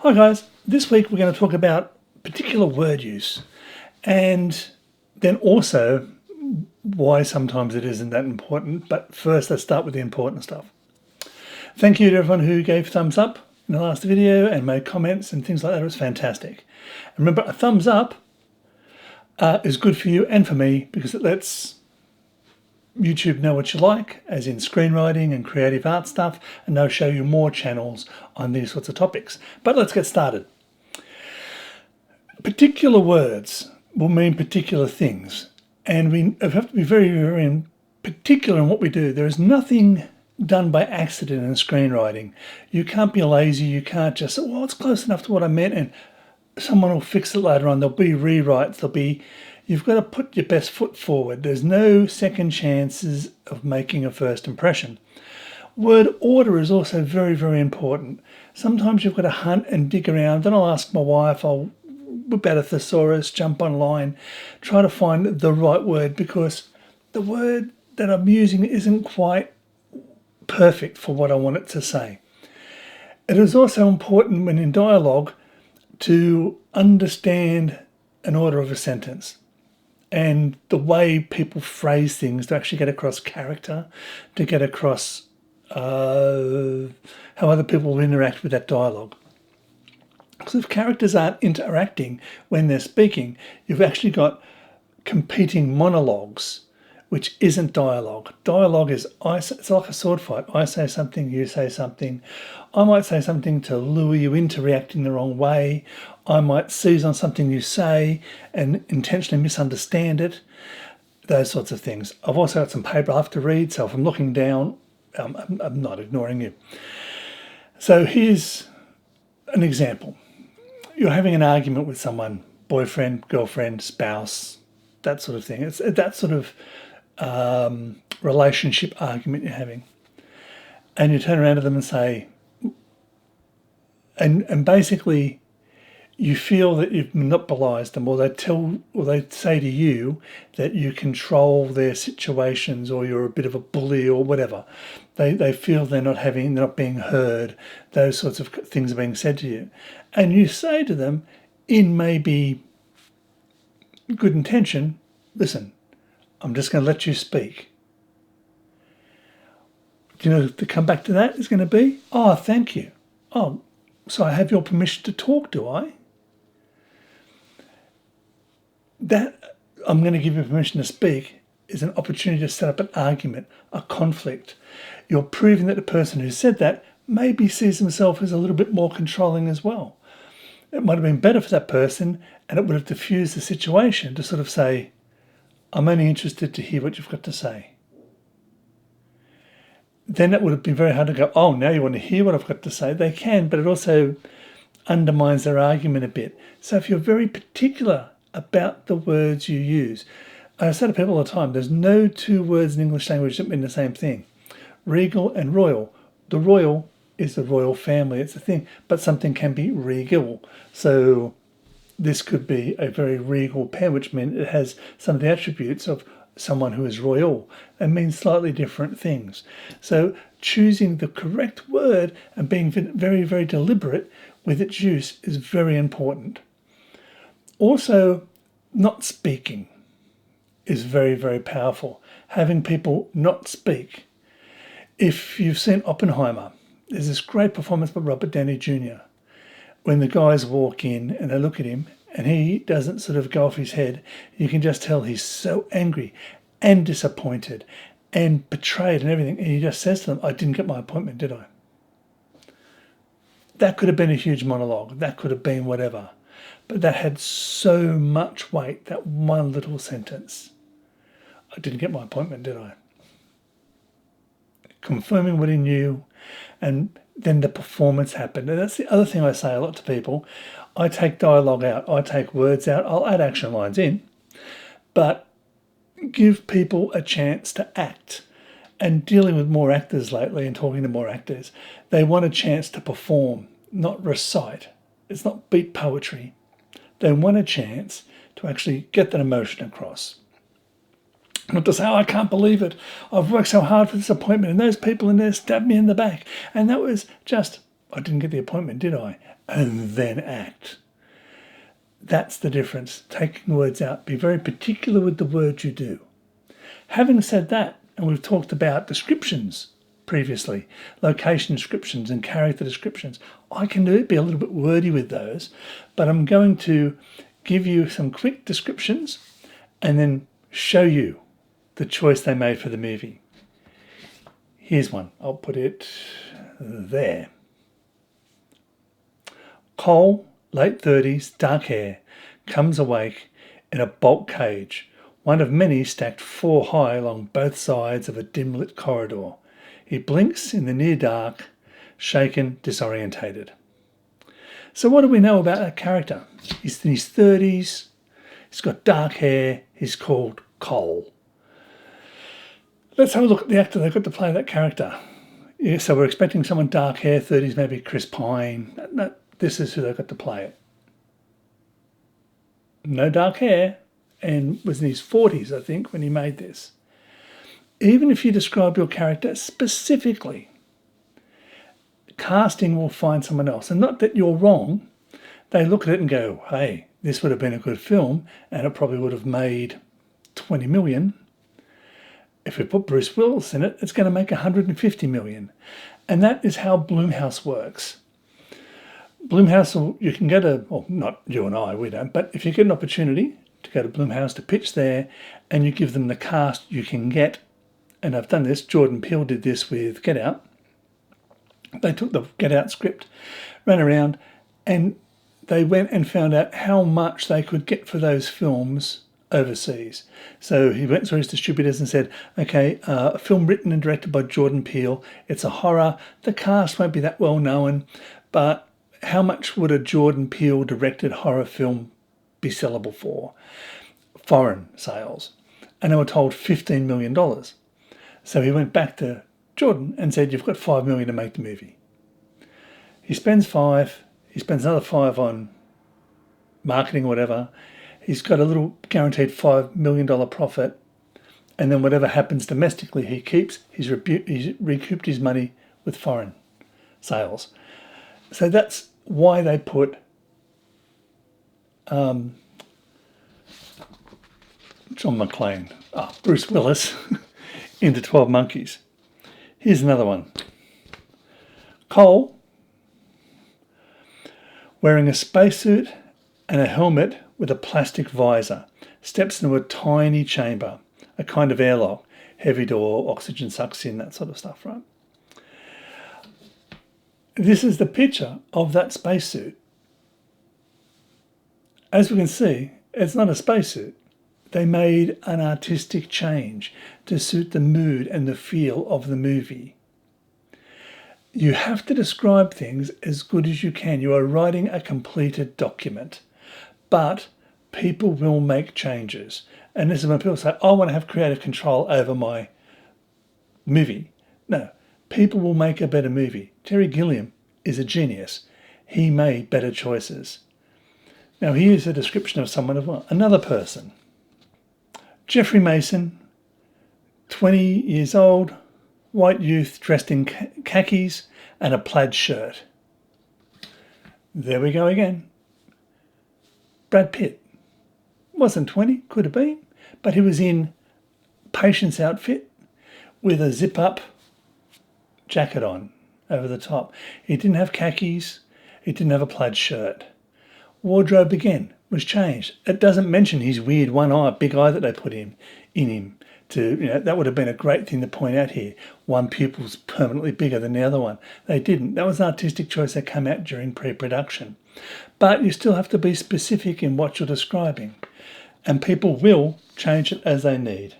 Hi guys, this week we're going to talk about particular word use and then also why sometimes it isn't that important. But first, let's start with the important stuff. Thank you to everyone who gave thumbs up in the last video and made comments and things like that. It was fantastic. And remember, a thumbs up is good for you and for me because it lets YouTube know what you like, as in screenwriting and creative art stuff, and they'll show you more channels on these sorts of topics. But let's get started. Particular words will mean particular things, and we have to be very, very particular in what we do. There is nothing done by accident in screenwriting. You can't be lazy. You can't just say, well, it's close enough to what I meant, and someone will fix it later on. There'll be rewrites. You've got to put your best foot forward. There's no second chances of making a first impression. Word order is also very, very important. Sometimes you've got to hunt and dig around. Then I'll ask my wife, I'll whip out a thesaurus, jump online, try to find the right word because the word that I'm using isn't quite perfect for what I want it to say. It is also important when in dialogue to understand an order of a sentence and the way people phrase things to actually get across character, to get across how other people will interact with that dialogue. Because if characters aren't interacting when they're speaking, you've actually got competing monologues, which isn't dialogue. Dialogue is, it's like a sword fight. I say something, you say something. I might say something to lure you into reacting the wrong way. I might seize on something you say and intentionally misunderstand it. Those sorts of things. I've also got some paper I have to read, so if I'm looking down, I'm not ignoring you. So here's an example. You're having an argument with someone, boyfriend, girlfriend, spouse, that sort of thing. It's that sort of relationship argument you're having. And you turn around to them and say, and basically you feel that you've monopolized them, or they say to you that you control their situations, or you're a bit of a bully, or whatever. They feel they're not being heard. Those sorts of things are being said to you, and you say to them, in maybe good intention, listen, I'm just going to let you speak. Do you know the comeback to that is going to be, oh, thank you. Oh, so I have your permission to talk, do I? That I'm going to give you permission to speak is an opportunity to set up an argument, a conflict. You're proving that the person who said that maybe sees himself as a little bit more controlling as well. It might have been better for that person, and it would have diffused the situation to sort of say, I'm only interested to hear what you've got to say. Then it would have been very hard to go, oh, now you want to hear what I've got to say. They can, but it also undermines their argument a bit. So if you're very particular about the words you use, I say to people all the time, there's no two words in English language that mean the same thing. Regal and royal. The royal is the royal family, it's a thing, but something can be regal. So this could be a very regal pen, which means it has some of the attributes of someone who is royal. They mean slightly different things. So choosing the correct word and being very, very deliberate with its use is very important. Also, not speaking is very, very powerful. Having people not speak. If you've seen Oppenheimer, there's this great performance by Robert Downey Jr. When the guys walk in and they look at him and he doesn't sort of go off his head, you can just tell he's so angry and disappointed and betrayed and everything. And he just says to them, I didn't get my appointment, did I? That could have been a huge monologue. That could have been whatever. But that had so much weight, that one little sentence. I didn't get my appointment, did I? Confirming what he knew, and then the performance happened. And that's the other thing I say a lot to people. I take dialogue out. I take words out. I'll add action lines in. But give people a chance to act. And dealing with more actors lately and talking to more actors, they want a chance to perform, not recite. It's not beat poetry. They want a chance to actually get that emotion across. Not to say, oh, I can't believe it. I've worked so hard for this appointment and those people in there stabbed me in the back. And that was just I didn't get the appointment, did I? And then act. That's the difference. Taking words out. Be very particular with the words you do. Having said that, and we've talked about descriptions previously, location descriptions and character descriptions, I can be a little bit wordy with those, but I'm going to give you some quick descriptions and then show you the choice they made for the movie. Here's one. I'll put it there. Cole, late 30s, dark hair, comes awake in a bolt cage, one of many stacked 4 high along both sides of a dim-lit corridor. He blinks in the near dark, shaken, disorientated. So what do we know about that character? He's in his 30s, he's got dark hair, he's called Cole. Let's have a look at the actor they've got to play that character. Yeah, so we're expecting someone dark hair, 30s, maybe Chris Pine. No, this is who they've got to play it. No dark hair, and was in his 40s, I think, when he made this. Even if you describe your character specifically, casting will find someone else. And not that you're wrong. They look at it and go, hey, this would have been a good film, and it probably would have made 20 million. If we put Bruce Willis in it, it's going to make 150 million. And that is how Blumhouse works. Blumhouse, you can go to, well, not you and I, we don't, but if you get an opportunity to go to Blumhouse to pitch there and you give them the cast you can get, and I've done this, Jordan Peele did this with Get Out. They took the Get Out script, ran around, and they went and found out how much they could get for those films overseas. So he went through his distributors and said, okay, a film written and directed by Jordan Peele, it's a horror, the cast won't be that well known, but how much would a Jordan Peele directed horror film be sellable for? Foreign sales. And they were told $15 million. So he went back to Jordan and said, you've got $5 million to make the movie. He spends 5, he spends another 5 on marketing or whatever. He's got a little guaranteed $5 million profit. And then whatever happens domestically, he keeps. He's recouped his money with foreign sales. So that's why they put John McClane, Bruce Willis, into 12 Monkeys. Here's another one. Cole, wearing a spacesuit and a helmet with a plastic visor, steps into a tiny chamber, a kind of airlock, heavy door, oxygen sucks in, that sort of stuff, right? This is the picture of that spacesuit. As we can see, it's not a spacesuit. They made an artistic change to suit the mood and the feel of the movie. You have to describe things as good as you can. You are writing a completed document, but people will make changes. And this is when people say, I want to have creative control over my movie. No, people will make a better movie. Terry Gilliam is a genius. He made better choices. Now here's a description of someone of another person. Jeffrey Mason, 20 years old, white youth dressed in khakis and a plaid shirt. There we go again. Brad Pitt. Wasn't 20, could have been, but he was in patient's outfit with a zip-up jacket on over the top. He didn't have khakis. He didn't have a plaid shirt. Wardrobe again was changed. It doesn't mention his weird one eye, big eye that they put in him. That would have been a great thing to point out here. One pupil's permanently bigger than the other one. They didn't. That was an artistic choice that came out during pre-production. But you still have to be specific in what you're describing. And people will change it as they need.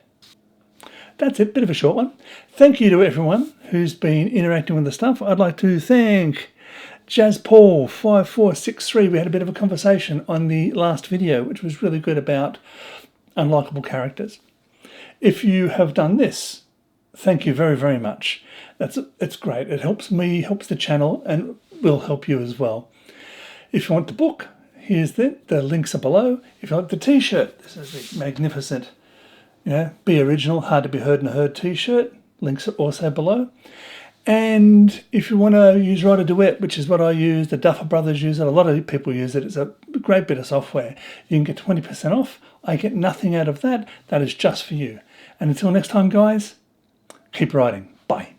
That's it, bit of a short one. Thank you to everyone who's been interacting with the stuff. I'd like to thank Jazz Paul 5463. We had a bit of a conversation on the last video, which was really good about unlikable characters. If you have done this, thank you very, very much. It's great. It helps me, helps the channel, and will help you as well. If you want the book, here's the links are below. If you like the t-shirt, this is the magnificent, Be Original, Hard to Be Heard and Heard t-shirt. Links are also below. And if you want to use Writer Duet, which is what I use, the Duffer Brothers use it, a lot of people use it, it's a great bit of software. You can get 20% off. I get nothing out of that. That is just for you. And until next time, guys, keep writing. Bye.